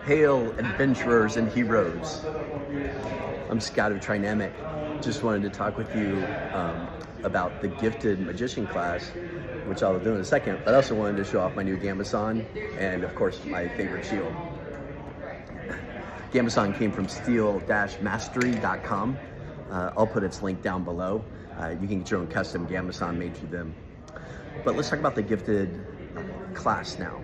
Hail, adventurers and heroes. I'm Scott of Trinamic. Just wanted to talk with you about the Gifted Magician class, which I'll do in a second, but I also wanted to show off my new Gamasan and, of course, my favorite shield. Gamasan came from steel-mastery.com. I'll put its link down below. You can get your own custom Gamasan made through them. But let's talk about the Gifted class now.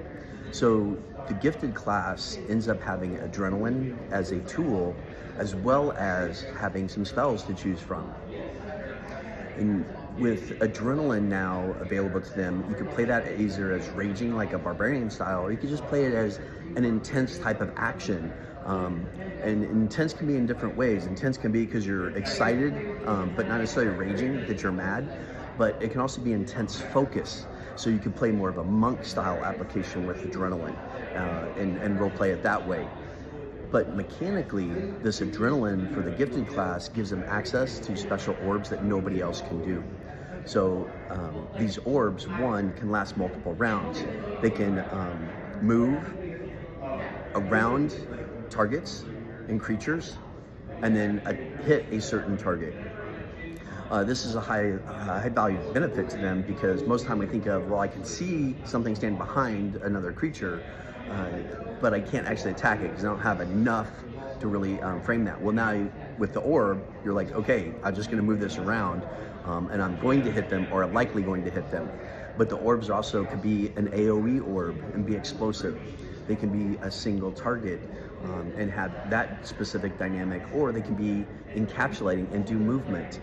So the Gifted class ends up having adrenaline as a tool, as well as having some spells to choose from. And with adrenaline now available to them, you could play that either as raging, like a barbarian style, or you could just play it as an intense type of action. And intense can be in different ways. Intense can be because you're excited, but not necessarily raging, that you're mad. But it can also be intense focus. So you can play more of a monk style application with adrenaline and role play it that way. But mechanically, this adrenaline for the Gifted class gives them access to special orbs that nobody else can do. So these orbs, one, can last multiple rounds. They can move around targets and creatures and then hit a certain target. This is a high value benefit to them because most of the time we think of, well, I can see something stand behind another creature, but I can't actually attack it because I don't have enough to really frame that. Well, now with the orb, you're like, okay, I'm just going to move this around and I'm going to hit them, or I'm likely going to hit them. But the orbs also could be an AoE orb and be explosive. They can be a single target and have that specific dynamic, or they can be encapsulating and do movement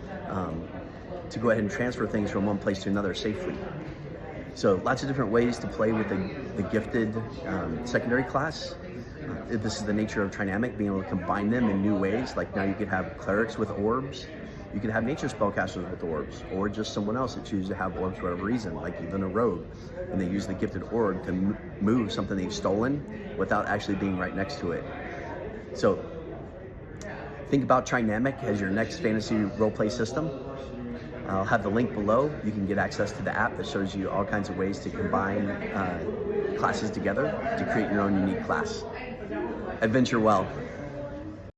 to go ahead and transfer things from one place to another safely. So lots of different ways to play with the Gifted secondary class. This is the nature of Trinamic, being able to combine them in new ways. Like now you could have clerics with orbs, you could have nature spellcasters with orbs, or just someone else that chooses to have orbs for whatever reason, like even a rogue, and they use the Gifted orb to move something they've stolen without actually being right next to it. So think about Trinamic as your next fantasy roleplay system. I'll have the link below. You can get access to the app that shows you all kinds of ways to combine classes together to create your own unique class. Adventure well.